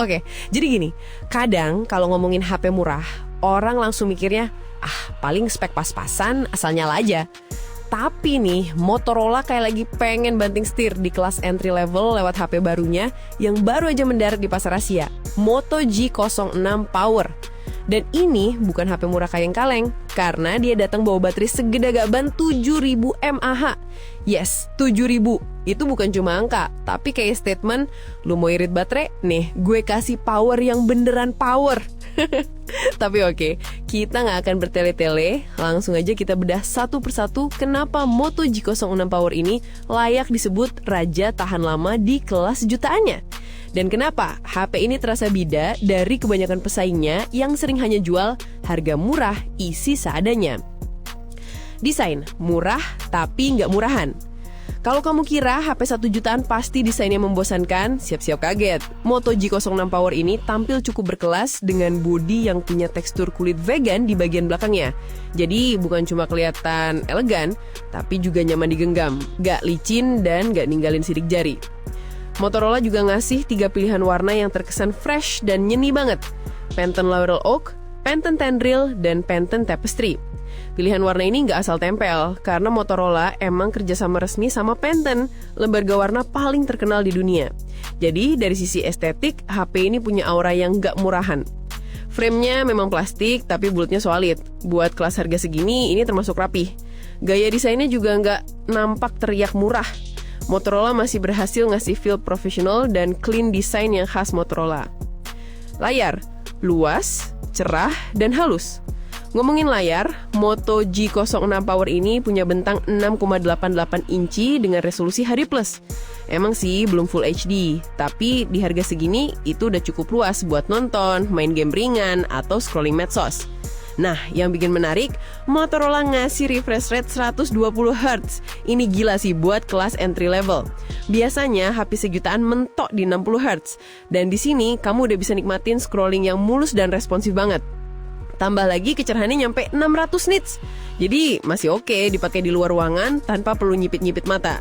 Oke, jadi gini, kadang kalau ngomongin HP murah, orang langsung mikirnya, paling spek pas-pasan asal nyala aja. Tapi nih, Motorola kayak lagi pengen banting setir di kelas entry level lewat HP barunya yang baru aja mendarat di pasar Asia, Moto G06 Power. Dan ini bukan HP murah kaleng-kaleng, karena dia datang bawa baterai segede gaban 7000 mAh. Yes, 7000. Itu bukan cuma angka, tapi kayak statement, lu mau irit baterai? Nih, gue kasih power yang beneran power. Tapi oke, kita gak akan bertele-tele. Langsung aja kita bedah satu persatu kenapa Moto G06 Power ini layak disebut raja tahan lama di kelas jutaannya. Dan kenapa HP ini terasa beda dari kebanyakan pesaingnya yang sering hanya jual harga murah, isi seadanya. Desain, murah tapi nggak murahan. Kalau kamu kira HP 1 jutaan pasti desainnya membosankan, siap-siap kaget. Moto G06 Power ini tampil cukup berkelas dengan bodi yang punya tekstur kulit vegan di bagian belakangnya. Jadi bukan cuma kelihatan elegan, tapi juga nyaman digenggam, gak licin dan gak ninggalin sidik jari. Motorola juga ngasih 3 pilihan warna yang terkesan fresh dan nyeni banget. Pantone Laurel Oak, Pantone Tendril, dan Pantone Tapestry. Pilihan warna ini nggak asal tempel, karena Motorola emang kerjasama resmi sama Pantone, lembaga warna paling terkenal di dunia. Jadi dari sisi estetik, HP ini punya aura yang nggak murahan. Frame-nya memang plastik, tapi bulutnya solid. Buat kelas harga segini, ini termasuk rapih. Gaya desainnya juga nggak nampak teriak murah. Motorola masih berhasil ngasih feel profesional dan clean design yang khas Motorola. Layar, luas, cerah, dan halus. Ngomongin layar, Moto G06 Power ini punya bentang 6,88 inci dengan resolusi HD+. Emang sih belum Full HD, tapi di harga segini itu udah cukup luas buat nonton, main game ringan, atau scrolling medsos. Nah, yang bikin menarik, Motorola ngasih refresh rate 120Hz. Ini gila sih buat kelas entry level. Biasanya HP sejutaan mentok di 60Hz. Dan di sini kamu udah bisa nikmatin scrolling yang mulus dan responsif banget. Tambah lagi kecerahannya nyampe 600 nits. Jadi masih oke dipakai di luar ruangan tanpa perlu nyipit-nyipit mata.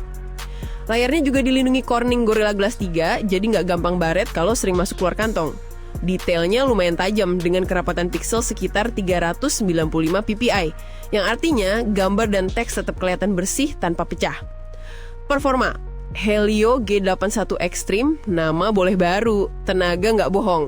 Layarnya juga dilindungi Corning Gorilla Glass 3, jadi nggak gampang baret kalau sering masuk keluar kantong. Detailnya lumayan tajam dengan kerapatan pixel sekitar 395 ppi, yang artinya gambar dan teks tetap kelihatan bersih tanpa pecah. Performa, Helio G81 Extreme, nama boleh baru, tenaga nggak bohong.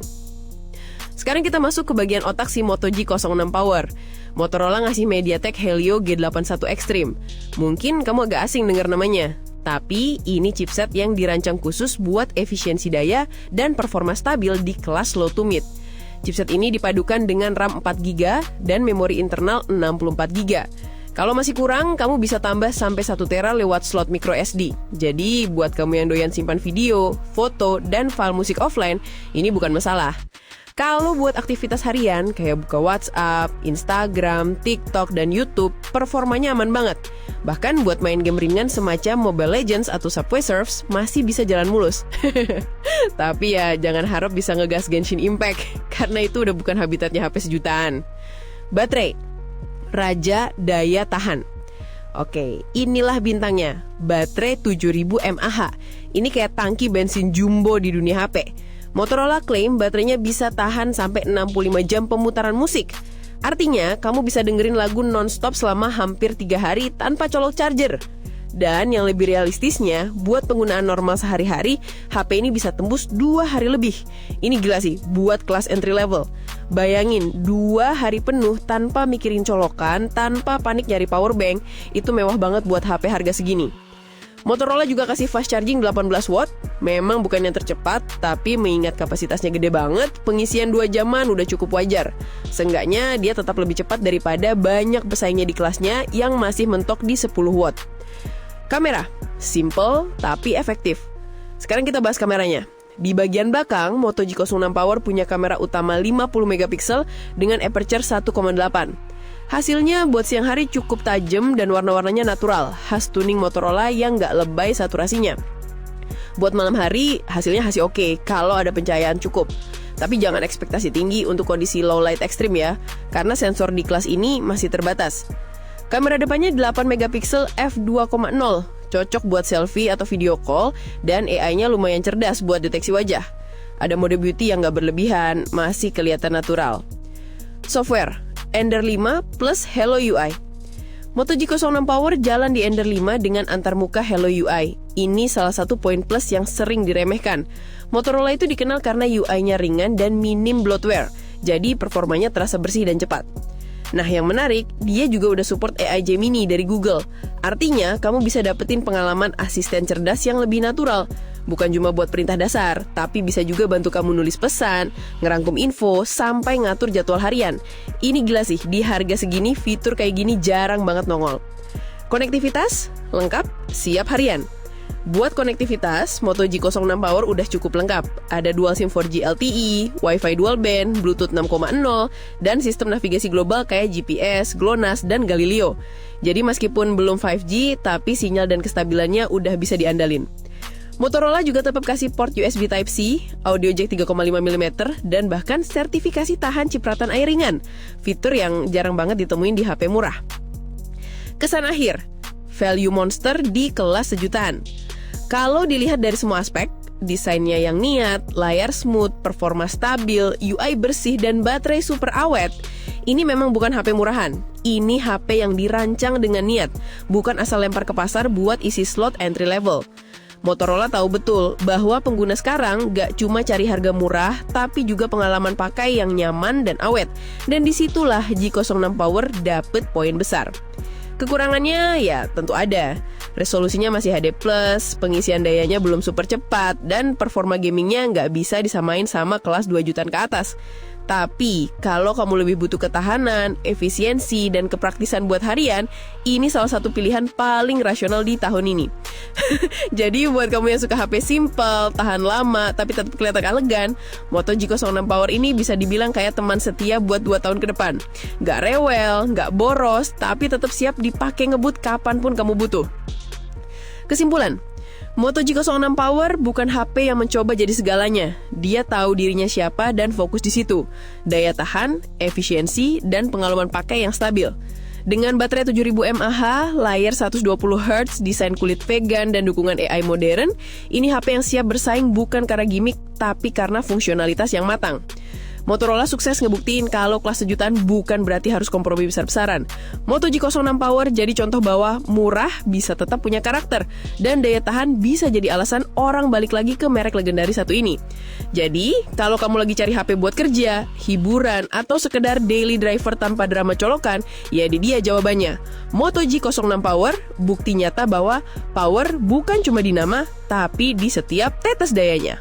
Sekarang kita masuk ke bagian otak si Moto G06 Power. Motorola ngasih MediaTek Helio G81 Extreme. Mungkin kamu agak asing dengar namanya, tapi ini chipset yang dirancang khusus buat efisiensi daya dan performa stabil di kelas low to mid. Chipset ini dipadukan dengan RAM 4GB dan memori internal 64GB. Kalau masih kurang, kamu bisa tambah sampai 1 tera lewat slot micro SD. Jadi buat kamu yang doyan simpan video, foto, dan file musik offline, ini bukan masalah. Kalau buat aktivitas harian kayak buka WhatsApp, Instagram, TikTok, dan YouTube, performanya aman banget. Bahkan buat main game ringan semacam Mobile Legends atau Subway Surfers masih bisa jalan mulus. Tapi ya jangan harap bisa ngegas Genshin Impact, karena itu udah bukan habitatnya HP sejutaan. Baterai, raja daya tahan. Oke, inilah bintangnya, baterai 7000 mAh. Ini kayak tangki bensin jumbo di dunia HP. Motorola klaim baterainya bisa tahan sampai 65 jam pemutaran musik. Artinya, kamu bisa dengerin lagu non-stop selama hampir 3 hari tanpa colok charger. Dan yang lebih realistisnya, buat penggunaan normal sehari-hari, HP ini bisa tembus 2 hari lebih. Ini gila sih, buat kelas entry level. Bayangin, 2 hari penuh tanpa mikirin colokan, tanpa panik nyari power bank, itu mewah banget buat HP harga segini. Motorola juga kasih fast charging 18 watt, memang bukan yang tercepat, tapi mengingat kapasitasnya gede banget, pengisian 2 jaman udah cukup wajar. Seenggaknya dia tetap lebih cepat daripada banyak pesaingnya di kelasnya yang masih mentok di 10 watt. Kamera, simple tapi efektif. Sekarang kita bahas kameranya. Di bagian belakang, Moto G06 Power punya kamera utama 50 megapiksel dengan aperture 1,8. Hasilnya buat siang hari cukup tajam dan warna-warnanya natural, khas tuning Motorola yang nggak lebay saturasinya. Buat malam hari, hasilnya masih oke kalau ada pencahayaan cukup. Tapi jangan ekspektasi tinggi untuk kondisi low light ekstrim ya, karena sensor di kelas ini masih terbatas. Kamera depannya 8 megapiksel f2.0, cocok buat selfie atau video call, dan AI-nya lumayan cerdas buat deteksi wajah. Ada mode beauty yang nggak berlebihan, masih kelihatan natural. Software, Ender 5 plus Hello UI. Moto G06 Power jalan di Ender 5 dengan antarmuka Hello UI. Ini salah satu poin plus yang sering diremehkan. Motorola itu dikenal karena UI-nya ringan dan minim bloatware, jadi performanya terasa bersih dan cepat. Nah, yang menarik, dia juga udah support AI Gemini dari Google. Artinya, kamu bisa dapetin pengalaman asisten cerdas yang lebih natural. Bukan cuma buat perintah dasar, tapi bisa juga bantu kamu nulis pesan, ngerangkum info, sampai ngatur jadwal harian. Ini gila sih, di harga segini fitur kayak gini jarang banget nongol. Konektivitas, lengkap, siap harian. Buat konektivitas, Moto G06 Power udah cukup lengkap. Ada dual SIM 4G LTE, Wi-Fi dual band, Bluetooth 6.0, dan sistem navigasi global kayak GPS, GLONASS, dan Galileo. Jadi meskipun belum 5G, tapi sinyal dan kestabilannya udah bisa diandalin. Motorola juga tetap kasih port USB Type-C, audio jack 3,5mm, dan bahkan sertifikasi tahan cipratan air ringan. Fitur yang jarang banget ditemuin di HP murah. Kesan akhir, value monster di kelas sejutaan. Kalau dilihat dari semua aspek, desainnya yang niat, layar smooth, performa stabil, UI bersih, dan baterai super awet, ini memang bukan HP murahan. Ini HP yang dirancang dengan niat, bukan asal lempar ke pasar buat isi slot entry level. Motorola tahu betul bahwa pengguna sekarang gak cuma cari harga murah, tapi juga pengalaman pakai yang nyaman dan awet. Dan disitulah G06 Power dapet poin besar. Kekurangannya ya tentu ada. Resolusinya masih HD+, pengisian dayanya belum super cepat, dan performa gamingnya nggak bisa disamain sama kelas 2 jutaan ke atas. Tapi, kalau kamu lebih butuh ketahanan, efisiensi, dan kepraktisan buat harian, ini salah satu pilihan paling rasional di tahun ini. Jadi, buat kamu yang suka HP simple, tahan lama, tapi tetap kelihatan elegan, Moto G06 Power ini bisa dibilang kayak teman setia buat 2 tahun ke depan. Nggak rewel, nggak boros, tapi tetap siap dipakai ngebut kapanpun kamu butuh. Kesimpulan, Moto G06 Power bukan HP yang mencoba jadi segalanya. Dia tahu dirinya siapa dan fokus di situ. Daya tahan, efisiensi, dan pengalaman pakai yang stabil. Dengan baterai 7000 mAh, layar 120Hz, desain kulit vegan, dan dukungan AI modern, ini HP yang siap bersaing bukan karena gimmick, tapi karena fungsionalitas yang matang. Motorola sukses ngebuktiin kalau kelas sejutaan bukan berarti harus kompromi besar-besaran. Moto G06 Power jadi contoh bahwa murah bisa tetap punya karakter, dan daya tahan bisa jadi alasan orang balik lagi ke merek legendaris satu ini. Jadi, kalau kamu lagi cari HP buat kerja, hiburan, atau sekedar daily driver tanpa drama colokan, ya di dia jawabannya. Moto G06 Power, bukti nyata bahwa power bukan cuma di nama, tapi di setiap tetes dayanya.